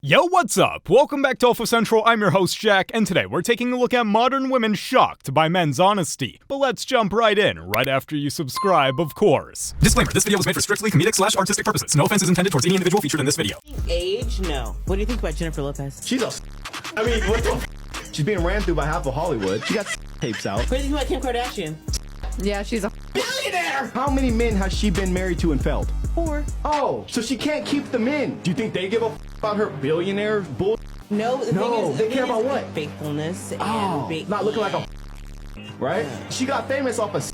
Yo, what's up? Welcome back to Alpha Central, I'm your host Jack, and today we're taking a look at modern women shocked by men's honesty. But let's jump right in, right after you subscribe, of course. Disclaimer, this video was made for strictly comedic/artistic purposes. No offense is intended towards any individual featured in this video. Age? No. What do you think about Jennifer Lopez? She's a I mean, what the She's being ran through by half of Hollywood. She got tapes out. What do you think about Kim Kardashian? Yeah, she's a billionaire! How many men has she been married to and failed? 4. Oh, so she can't keep the men. Do you think they give a about her billionaire bull? No, they care about what? Faithfulness and not looking like a right? She got famous off of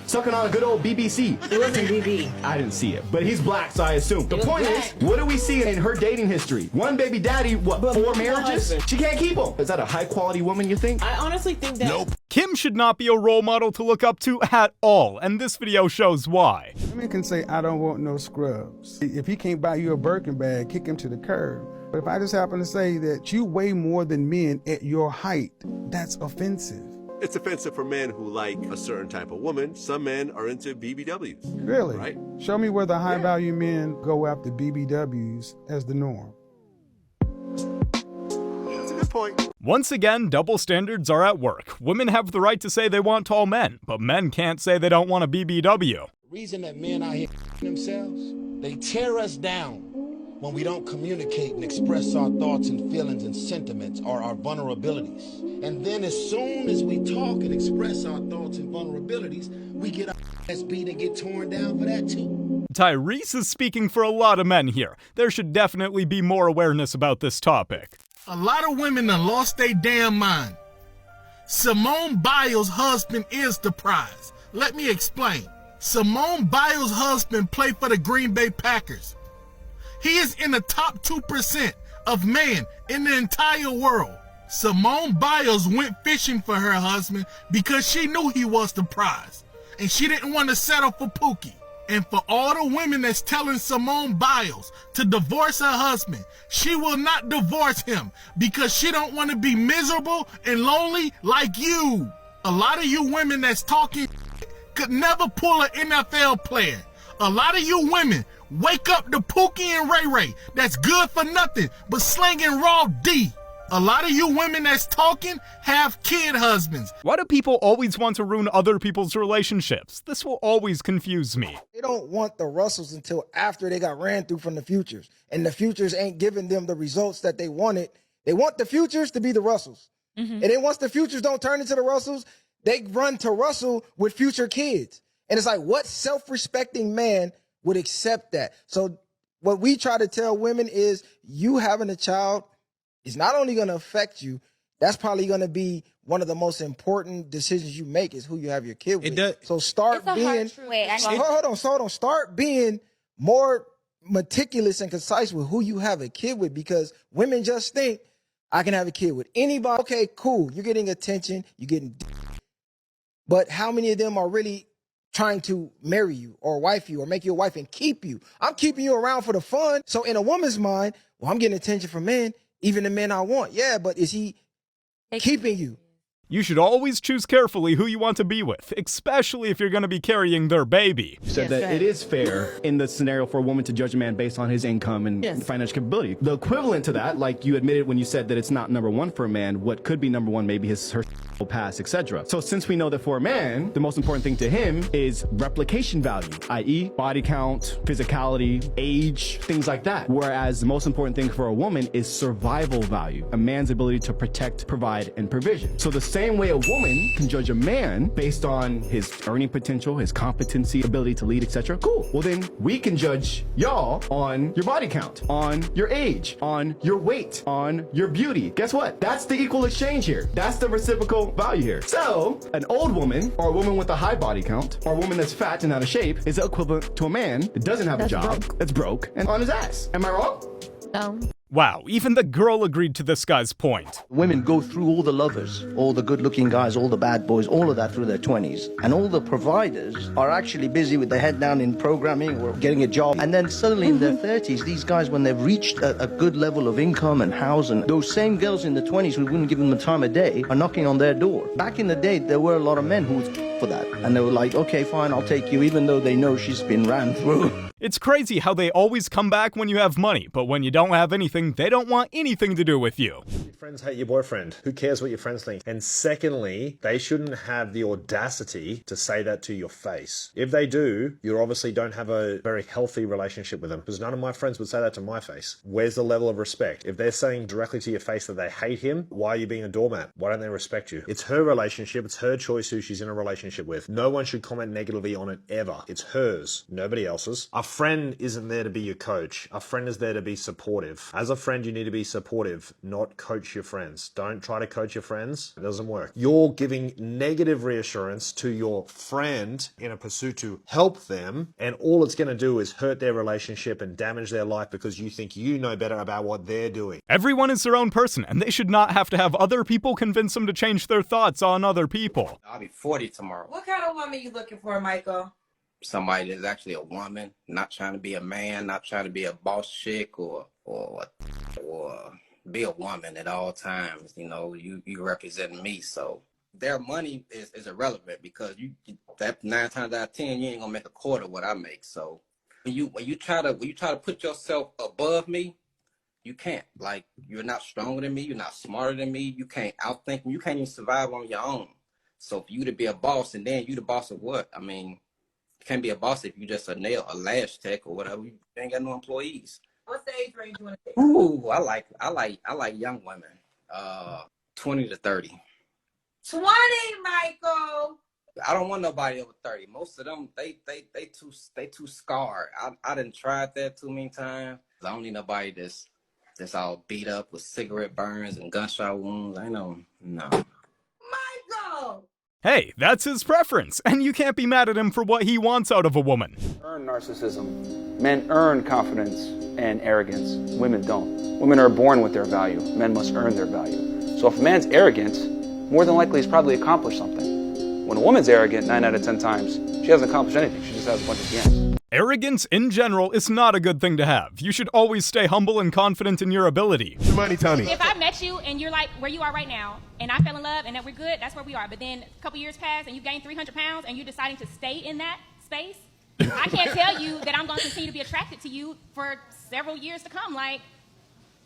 sucking on a good old BBC. It wasn't BB. I didn't see it, but he's black, so I assume. The point is, what do we see in her dating history? One baby daddy, what, 4 marriages? She can't keep them. Is that a high-quality woman, you think? I honestly think that... Nope. Kim should not be a role model to look up to at all, and this video shows why. Women can say, I don't want no scrubs. If he can't buy you a Birkin bag, kick him to the curb. But if I just happen to say that you weigh more than men at your height, that's offensive. It's offensive for men who like a certain type of woman. Some men are into BBWs. Really? Right? Show me where the high-value men go after BBWs as the norm. That's a good point. Once again, double standards are at work. Women have the right to say they want tall men, but men can't say they don't want a BBW. The reason that men out here themselves, they tear us down when we don't communicate and express our thoughts and feelings and sentiments or our vulnerabilities. And then as soon as we talk and express our thoughts and vulnerabilities, we get our ass beat and get torn down for that too. Tyrese is speaking for a lot of men here. There should definitely be more awareness about this topic. A lot of women done lost their damn mind. Simone Biles' husband is the prize. Let me explain. Simone Biles' husband played for the Green Bay Packers. He is in the top 2% of men in the entire world. Simone Biles went fishing for her husband because she knew he was the prize. And she didn't want to settle for Pookie. And for all the women that's telling Simone Biles to divorce her husband, she will not divorce him because she don't want to be miserable and lonely like you. A lot of you women that's talking could never pull an NFL player. A lot of you women wake up to Pookie and Ray Ray that's good for nothing but slinging raw D. A lot of you women that's talking have kid husbands. Why do people always want to ruin other people's relationships? This will always confuse me. They don't want the Russells until after they got ran through from the Futures. And the Futures ain't giving them the results that they wanted. They want the Futures to be the Russells. And then once the Futures don't turn into the Russells, they run to Russell with future kids. And it's like, what self-respecting man would accept that? So what we try to tell women is you having a child is not only going to affect you, that's probably going to be one of the most important decisions you make is who you have your kid with. It does. So start being, hold on, start being more meticulous and concise with who you have a kid with, because women just think I can have a kid with anybody. Okay, cool. You're getting attention. You're getting, but how many of them are really trying to marry you or wife you or make you a wife and keep you? I'm keeping you around for the fun. So in a woman's mind, well, I'm getting attention from men, even the men I want. Yeah, but is he keeping you? You should always choose carefully who you want to be with, especially if you're going to be carrying their baby. You said that it is fair in the scenario for a woman to judge a man based on his income and financial capability. The equivalent to that, like you admitted when you said that it's not number one for a man, what could be number one maybe her past, etc. So since we know that for a man, the most important thing to him is replication value, i.e. body count, physicality, age, things like that. Whereas the most important thing for a woman is survival value, a man's ability to protect, provide, and provision. So the same way a woman can judge a man based on his earning potential, his competency, ability to lead, etc. Cool. Well, then we can judge y'all on your body count, on your age, on your weight, on your beauty. Guess what? That's the equal exchange here. That's the reciprocal value here. So an old woman or a woman with a high body count or a woman that's fat and out of shape is equivalent to a man that doesn't have a job, that's broke, and on his ass. Am I wrong? No. Wow, even the girl agreed to this guy's point. Women go through all the lovers, all the good-looking guys, all the bad boys, all of that through their 20s. And all the providers are actually busy with their head down in programming or getting a job. And then suddenly in their 30s, these guys, when they've reached a good level of income and house, and those same girls in the 20s who wouldn't give them the time of day are knocking on their door. Back in the day, there were a lot of men who would for that. And they were like, okay, fine, I'll take you, even though they know she's been ran through. It's crazy how they always come back when you have money, but when you don't have anything, they don't want anything to do with you. Your friends hate your boyfriend. Who cares what your friends think? And secondly, they shouldn't have the audacity to say that to your face. If they do, you obviously don't have a very healthy relationship with them, because none of my friends would say that to my face. Where's the level of respect? If they're saying directly to your face that they hate him, why are you being a doormat? Why don't they respect you? It's her relationship. It's her choice who she's in a relationship with. No one should comment negatively on it ever. It's hers, nobody else's. A friend isn't there to be your coach. A friend is there to be supportive. As a friend, you need to be supportive, not coach your friends. Don't try to coach your friends. It doesn't work. You're giving negative reassurance to your friend in a pursuit to help them, and all it's going to do is hurt their relationship and damage their life because you think you know better about what they're doing. Everyone is their own person, and they should not have to have other people convince them to change their thoughts on other people. I'll be 40 tomorrow. What kind of woman you looking for, Michael? Somebody that's actually a woman, not trying to be a man, not trying to be a boss chick or be a woman at all times. You know, you represent me, so their money is irrelevant because that 9 times out of 10 you ain't gonna make a quarter what I make. So when you try to put yourself above me, you can't. Like, you're not stronger than me, you're not smarter than me, you can't outthink me, you can't even survive on your own. So for you to be a boss, and then you the boss of what? I mean, you can't be a boss if you just a lash tech or whatever. You ain't got no employees. What's the age range you want to take? Ooh, I like young women. 20 to 30. 20, Michael. I don't want nobody over 30. Most of them, they too scarred. I done tried that too many times. I don't need nobody that's all beat up with cigarette burns and gunshot wounds. I know, no. Michael! Hey, that's his preference, and you can't be mad at him for what he wants out of a woman. Earn narcissism. Men earn confidence and arrogance. Women don't. Women are born with their value. Men must earn their value. So if a man's arrogant, more than likely he's probably accomplished something. When a woman's arrogant, 9 out of 10 times, she hasn't accomplished anything. She just has a bunch of yams. Arrogance in general is not a good thing to have. You should always stay humble and confident in your ability. Money, Tony. If I met you and you're like where you are right now, and I fell in love and that we're good, that's where we are. But then a couple years pass and you gain 300 pounds and you're deciding to stay in that space, I can't tell you that I'm going to continue to be attracted to you for several years to come. Like,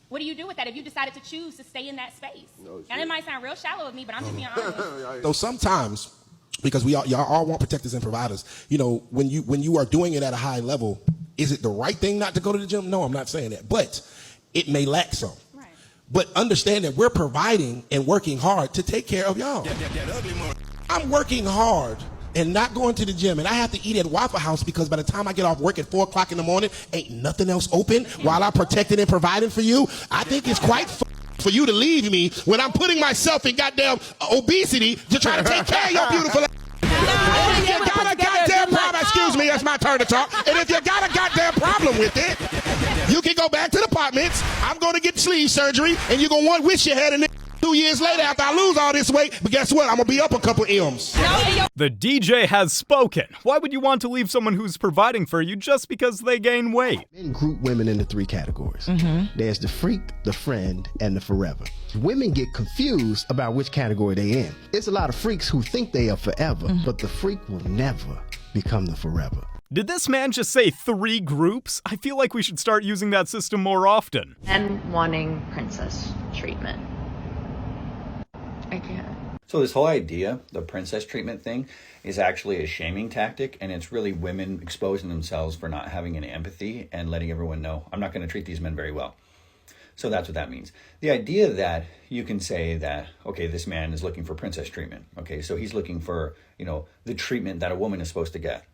what do you do with that if you decided to choose to stay in that space? And it might sound real shallow of me, but I'm just being honest. So sometimes, because y'all all want protectors and providers, you know, when you are doing it at a high level, is it the right thing not to go to the gym? No, I'm not saying that, but it may lack some. Right. But understand that we're providing and working hard to take care of y'all. I'm working hard and not going to the gym, and I have to eat at Waffle House because by the time I get off work at 4 o'clock in the morning, ain't nothing else open while I'm protecting and providing for you. I think it's quite for you to leave me when I'm putting myself in goddamn obesity to try to take care of your beautiful. And if you got a goddamn problem, excuse me, it's my turn to talk. And if you got a goddamn problem with it, you can go back to the apartments. I'm going to get sleeve surgery, and you're going to wish you had it 2 years later after I lose all this weight. But guess what? I'm going to be up a couple M's. The DJ has spoken. Why would you want to leave someone who's providing for you just because they gain weight? Men group women into 3 categories. There's the freak, the friend, and the forever. Women get confused about which category they in. It's a lot of freaks who think they are forever, but the freak will never become the forever. Did this man just say 3 groups? I feel like we should start using that system more often. And wanting princess treatment. I can't. So this whole idea, the princess treatment thing, is actually a shaming tactic, and it's really women exposing themselves for not having any empathy and letting everyone know, I'm not going to treat these men very well. So that's what that means. The idea that you can say that, okay, this man is looking for princess treatment. Okay, so he's looking for, you know, the treatment that a woman is supposed to get.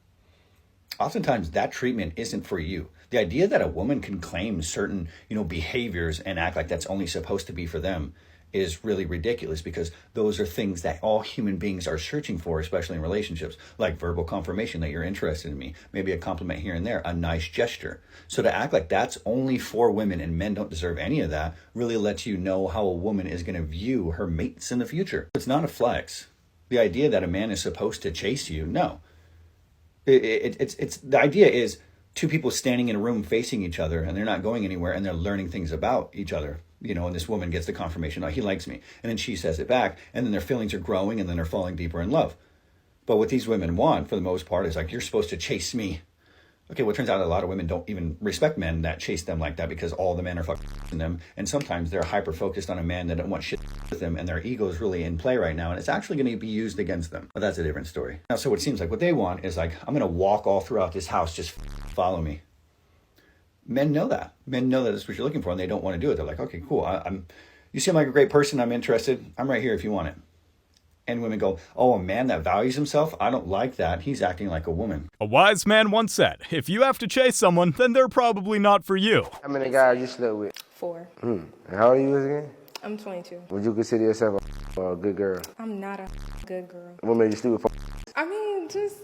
Oftentimes that treatment isn't for you. The idea that a woman can claim certain, you know, behaviors and act like that's only supposed to be for them is really ridiculous, because those are things that all human beings are searching for, especially in relationships, like verbal confirmation that you're interested in me, maybe a compliment here and there, a nice gesture. So to act like that's only for women and men don't deserve any of that really lets you know how a woman is going to view her mates in the future. It's not a flex. The idea that a man is supposed to chase you, no. It's the idea is 2 people standing in a room facing each other, and they're not going anywhere, and they're learning things about each other. You know, and this woman gets the confirmation, oh, he likes me. And then she says it back, and then their feelings are growing, and then they're falling deeper in love. But what these women want, for the most part, is like, you're supposed to chase me. Okay, well, it turns out a lot of women don't even respect men that chase them like that because all the men are fucking them. And sometimes they're hyper-focused on a man that don't want shit with them, and their ego is really in play right now, and it's actually going to be used against them. But that's a different story. Now, so it seems like what they want is like, I'm going to walk all throughout this house, just follow me. Men know that. Men know that that's what you're looking for, and they don't want to do it. They're like, okay, cool. You seem like a great person. I'm interested. I'm right here if you want it. And women go, oh, a man that values himself? I don't like that. He's acting like a woman. A wise man once said, if you have to chase someone, then they're probably not for you. How many guys you slept with? 4. And how old are you again? I'm 22. Would you consider yourself a good girl? I'm not a good girl. What made you sleep with? I mean, just...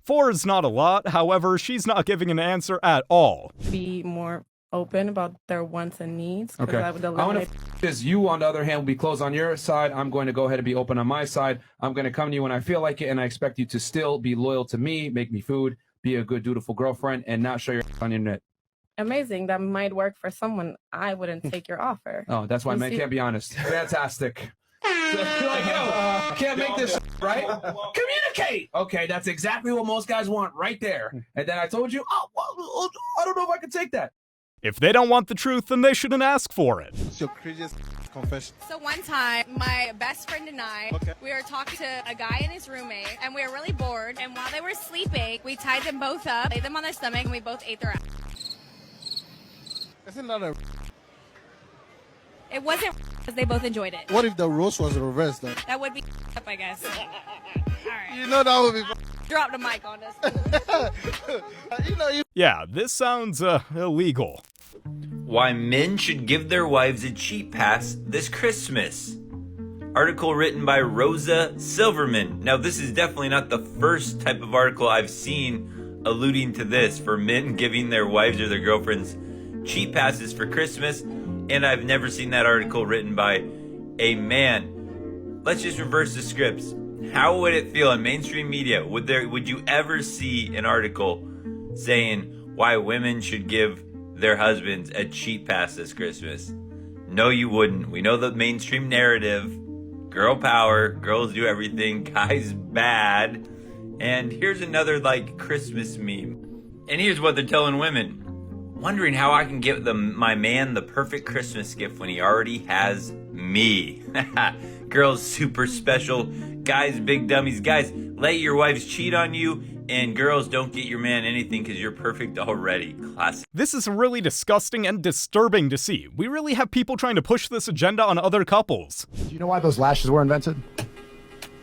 4 is not a lot. However, she's not giving an answer at all. Be more open about their wants and needs. Okay. I want to is you, on the other hand, will be closed on your side. I'm going to go ahead and be open on my side. I'm going to come to you when I feel like it, and I expect you to still be loyal to me, make me food, be a good, dutiful girlfriend, and not show your on your net. Amazing. That might work for someone. I wouldn't take your offer. Oh, that's why men can't be honest. Fantastic. Like, yo, can't make this right? Communicate. Okay, that's exactly what most guys want right there. And then I told you, oh, well, I don't know if I can take that. If they don't want the truth, then they shouldn't ask for it. What's your craziest confession? So one time, my best friend and I, we were talking to a guy and his roommate, and we were really bored. And while they were sleeping, we tied them both up, laid them on their stomach, and we both ate their ass. Isn't that a... It wasn't because they both enjoyed it. What if the roast was reversed then? That would be up, I guess. All right. You know that would be... Drop the mic on us. Yeah, this sounds illegal. Why men should give their wives a cheap pass this Christmas. Article written by Rosa Silverman. Now, this is definitely not the first type of article I've seen alluding to this, for men giving their wives or their girlfriends cheap passes for Christmas, and I've never seen that article written by a man. Let's just reverse the scripts. How would it feel in mainstream media? Would you ever see an article saying why women should give their husbands a cheap pass this Christmas? No, you wouldn't. We know the mainstream narrative. Girl power, girls do everything, guys bad. And here's another Christmas meme. And here's what they're telling women. Wondering how I can give my man the perfect Christmas gift when he already has me. Girls super special, guys big dummies. Guys, let your wives cheat on you, and girls, don't get your man anything because you're perfect already. Classic. This is really disgusting and disturbing to see. We really have people trying to push this agenda on other couples. Do you know why those lashes were invented?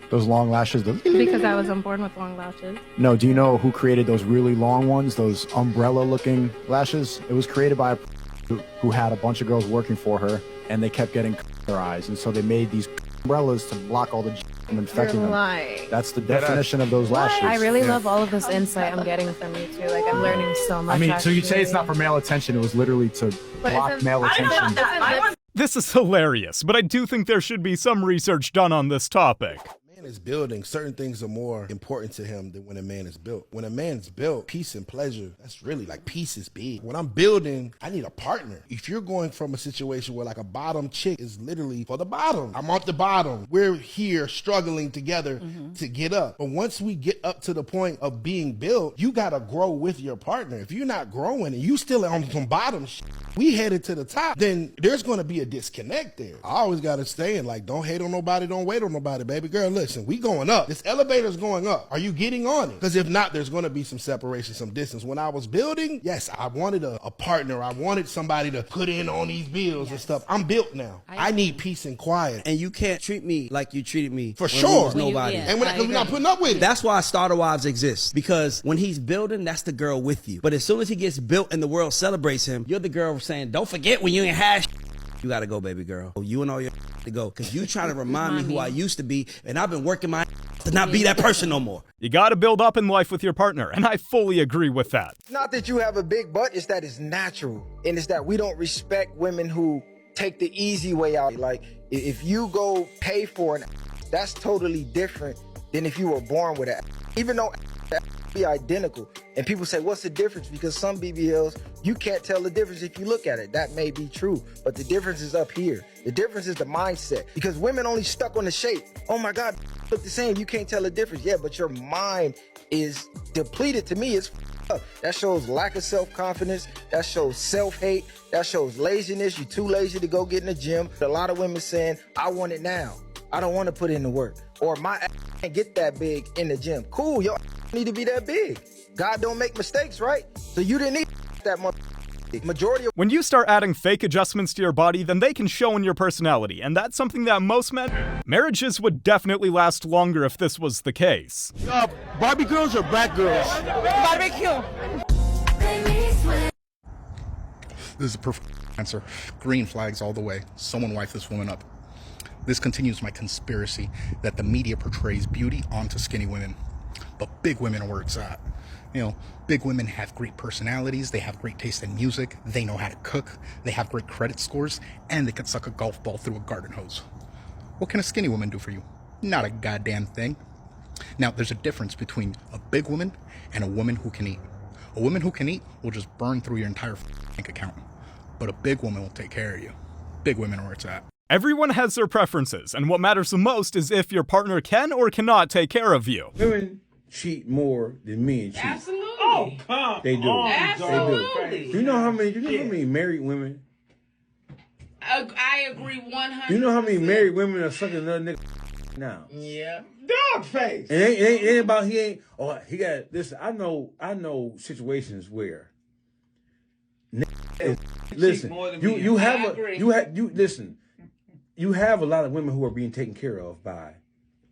Those long lashes? Because I wasn't born with long lashes. No, do you know who created those really long ones, those umbrella-looking lashes? It was created by a who had a bunch of girls working for her, and they kept getting their eyes, and so they made these umbrellas to block all the from infecting them. Lying. That's the definition of those lashes. I really love all of this insight I'm getting from you two. I'm learning so much. I mean, so you say it's not for male attention, it was literally to block male attention. This is hilarious, but I do think there should be some research done on this topic. Is building, certain things are more important to him than when a man is built. When a man's built, peace and pleasure, that's really peace is big. When I'm building, I need a partner. If you're going from a situation where a bottom chick is literally for the bottom, I'm on the bottom, we're here struggling together to get up. But once we get up to the point of being built, you gotta grow with your partner. If you're not growing and you still on some bottom shit, we headed to the top, then there's gonna be a disconnect there. I always gotta stay in don't hate on nobody, don't wait on nobody, baby girl. Listen, we going up. This elevator's going up. Are you getting on it? Because if not, there's going to be some separation, some distance. When I was building, yes, I wanted a partner. I wanted somebody to put in on these bills and stuff. I'm built now. I need peace and quiet. And you can't treat me like you treated me. For sure. Nobody. And we're not putting up with it. That's why starter wives exist. Because when he's building, that's the girl with you. But as soon as he gets built and the world celebrates him, you're the girl saying, don't forget when you ain't had you gotta go, baby girl. You and all your to go. Because you trying to remind me who I used to be, and I've been working my to not be that person no more. You gotta build up in life with your partner, and I fully agree with that. It's not that you have a big butt, it's that it's natural. And it's that we don't respect women who take the easy way out. If you go pay for an that's totally different than if you were born with it. Even though be identical. And people say, what's the difference? Because some BBLs, you can't tell the difference if you look at it. That may be true, but the difference is up here. The difference is the mindset. Because women only stuck on the shape. Oh my God, look the same. You can't tell the difference. Yeah, but your mind is depleted. To me, it's up. That shows lack of self-confidence. That shows self-hate. That shows laziness. You're too lazy to go get in the gym. A lot of women saying, I want it now. I don't want to put in the work. Or my ass can't get that big in the gym. Cool, your ass need to be that big. God don't make mistakes, right? So you didn't need that much. Majority of When you start adding fake adjustments to your body, then they can show in your personality, and that's something that most men... Marriages would definitely last longer if this was the case. Barbie girls or black girls? Barbecue. This is a perfect answer. Green flags all the way. Someone wife this woman up. This continues my conspiracy that the media portrays beauty onto skinny women. But big women are where it's at. You know, big women have great personalities, they have great taste in music, they know how to cook, they have great credit scores, and they can suck a golf ball through a garden hose. What can a skinny woman do for you? Not a goddamn thing. Now, there's a difference between a big woman and a woman who can eat. A woman who can eat will just burn through your entire bank account. But a big woman will take care of you. Big women are where it's at. Everyone has their preferences, and what matters the most is if your partner can or cannot take care of you. Women cheat more than men cheat. Absolutely. Oh, come They do. Absolutely. They do. You know how many married women? I agree 100%. You know how many married women are sucking another nigga now? Yeah. Dog face. And it ain't about he got listen, I know situations where listen, you have a lot of women who are being taken care of by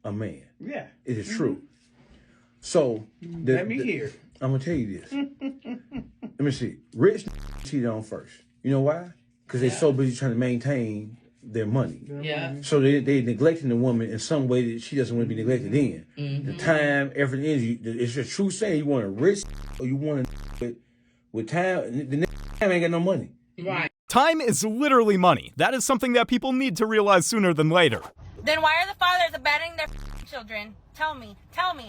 a man. Yeah. It is true. So Let me hear. I'm gonna tell you this. Let me see. Rich cheated on first. You know why? Because they're so busy trying to maintain their money. Yeah. So they neglecting the woman in some way that she doesn't want to be neglected in. The time, effort, energy. It's a true saying. You want a rich or you want a with time. The time ain't got no money. Right. Time is literally money. That is something that people need to realize sooner than later. Then why are the fathers abandoning their children? Tell me.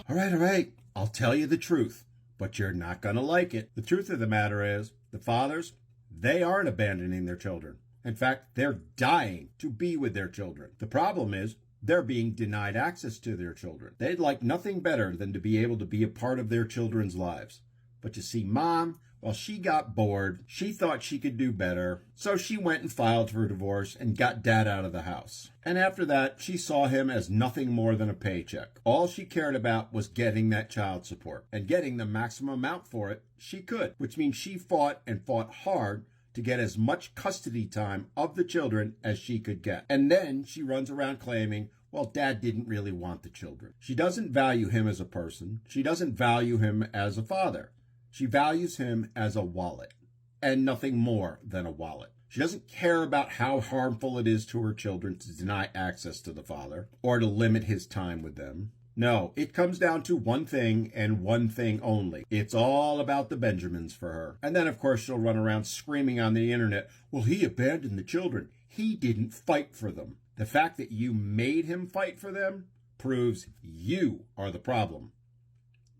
All right. I'll tell you the truth, but you're not going to like it. The truth of the matter is, the fathers, they aren't abandoning their children. In fact, they're dying to be with their children. The problem is, they're being denied access to their children. They'd like nothing better than to be able to be a part of their children's lives. But you see, Mom, well, she got bored. She thought she could do better. So she went and filed for divorce and got Dad out of the house. And after that, she saw him as nothing more than a paycheck. All she cared about was getting that child support. And getting the maximum amount for it, she could. Which means she fought and fought hard to get as much custody time of the children as she could get. And then she runs around claiming, well, Dad didn't really want the children. She doesn't value him as a person. She doesn't value him as a father. She values him as a wallet, and nothing more than a wallet. She doesn't care about how harmful it is to her children to deny access to the father, or to limit his time with them. No, it comes down to one thing and one thing only. It's all about the Benjamins for her. And then, of course, she'll run around screaming on the internet, well, he abandoned the children. He didn't fight for them. The fact that you made him fight for them proves you are the problem,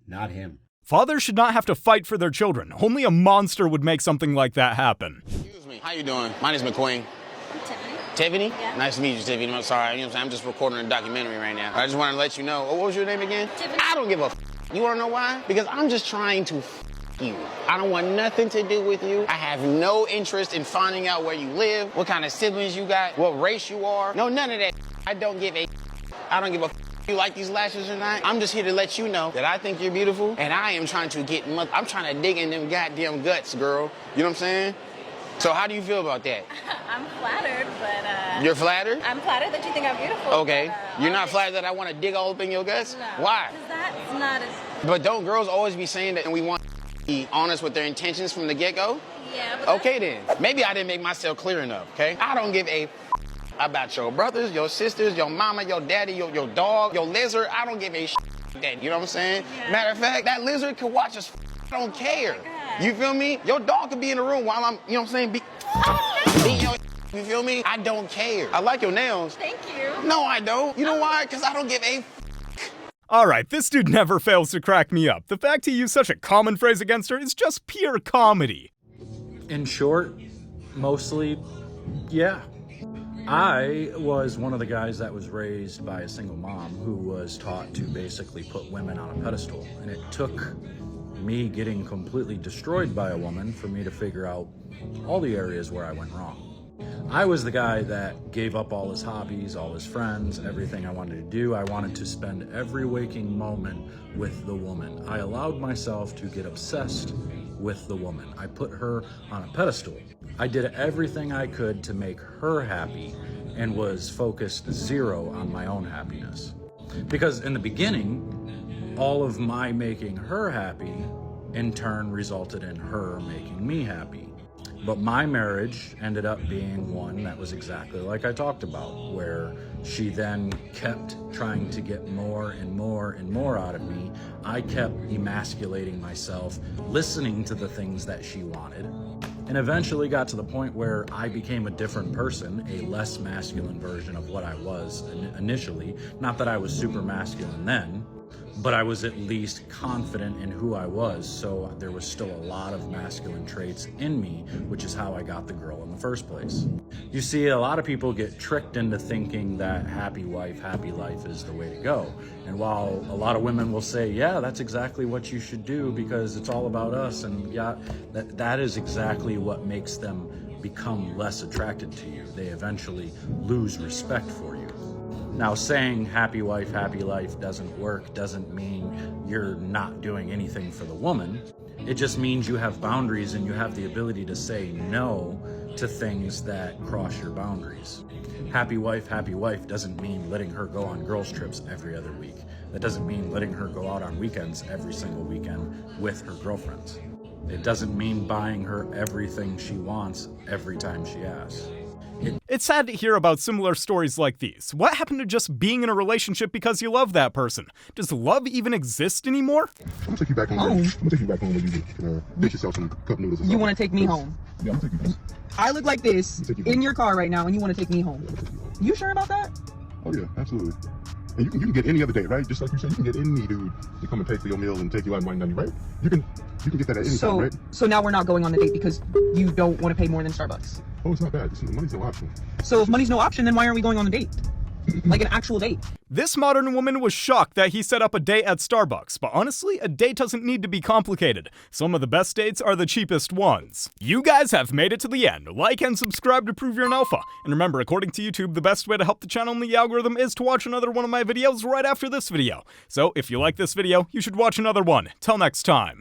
not him. Fathers should not have to fight for their children. Only a monster would make something like that happen. Excuse me. How you doing? My name's McQueen. I'm Tiffany. Tiffany? Yeah. Nice to meet you, Tiffany. I'm sorry. You know what I'm saying? I'm just recording a documentary right now. I just wanted to let you know. Oh, what was your name again? Tiffany. I don't give a You want to know why? Because I'm just trying to you. I don't want nothing to do with you. I have no interest in finding out where you live, what kind of siblings you got, what race you are. No, none of that. I don't give a I don't give a you like these lashes or not. I'm just here to let you know that I think you're beautiful, and I am trying to get I'm trying to dig in them goddamn guts, girl. You know what I'm saying? So how do you feel about that? I'm flattered, but You're flattered? I'm flattered that you think I'm beautiful. Okay. You're not flattered that I want to dig all up in your guts? No. Why? Because that's not as... But don't girls always be saying that and we want to be honest with their intentions from the get-go? Yeah, but okay then. Maybe I didn't make myself clear enough, okay? I don't give a about your brothers, your sisters, your mama, your daddy, your dog, your lizard. I don't give a that. You know what I'm saying? Yeah. Matter of fact, that lizard could watch us. I don't care. Oh You feel me? Your dog could be in the room while I'm, you know what I'm saying? Be your, you feel me? I don't care. I like your nails. Thank you. No, I don't. You know why? Because I don't give a Alright, this dude never fails to crack me up. The fact he used such a common phrase against her is just pure comedy. In short, mostly, yeah. I was one of the guys that was raised by a single mom who was taught to basically put women on a pedestal. And it took me getting completely destroyed by a woman for me to figure out all the areas where I went wrong. I was the guy that gave up all his hobbies, all his friends, everything I wanted to do. I wanted to spend every waking moment with the woman. I allowed myself to get obsessed with the woman. I put her on a pedestal. I did everything I could to make her happy and was focused zero on my own happiness. Because in the beginning, all of my making her happy in turn resulted in her making me happy. But my marriage ended up being one that was exactly like I talked about, where she then kept trying to get more and more and more out of me. I kept emasculating myself, listening to the things that she wanted, and eventually got to the point where I became a different person, a less masculine version of what I was initially. Not that I was super masculine then, but I was at least confident in who I was, so there was still a lot of masculine traits in me, which is how I got the girl in the first place. You see, a lot of people get tricked into thinking that happy wife, happy life is the way to go. And while a lot of women will say, yeah, that's exactly what you should do because it's all about us, and yeah, that is exactly what makes them become less attracted to you. They eventually lose respect for you. Now, saying happy wife, happy life doesn't work doesn't mean you're not doing anything for the woman. It just means you have boundaries and you have the ability to say no to things that cross your boundaries. Happy wife doesn't mean letting her go on girls' trips every other week. That doesn't mean letting her go out on weekends every single weekend with her girlfriends. It doesn't mean buying her everything she wants every time she asks. It's sad to hear about similar stories like these. What happened to just being in a relationship because you love that person? Does love even exist anymore? I'm gonna take you back home. I'm gonna take you back home where you can get yourself some cup noodles or something. You want to take me home? Yeah, I'm gonna take you home. I look like this in your car right now, and you want to take me home? You sure about that? Oh yeah, absolutely. And you can get any other day, right? Just like you said, you can get any dude to come and pay for your meal and take you out and wine down, right? You can get that at any time, right? So now we're not going on the date because you don't want to pay more than Starbucks. Oh, it's not bad. See, money's no option. So if money's no option, then why aren't we going on a date? Like an actual date. This modern woman was shocked that he set up a date at Starbucks, but honestly, a date doesn't need to be complicated. Some of the best dates are the cheapest ones. You guys have made it to the end. Like and subscribe to prove you're an alpha. And remember, according to YouTube, the best way to help the channel in the algorithm is to watch another one of my videos right after this video. So if you like this video, you should watch another one. Till next time.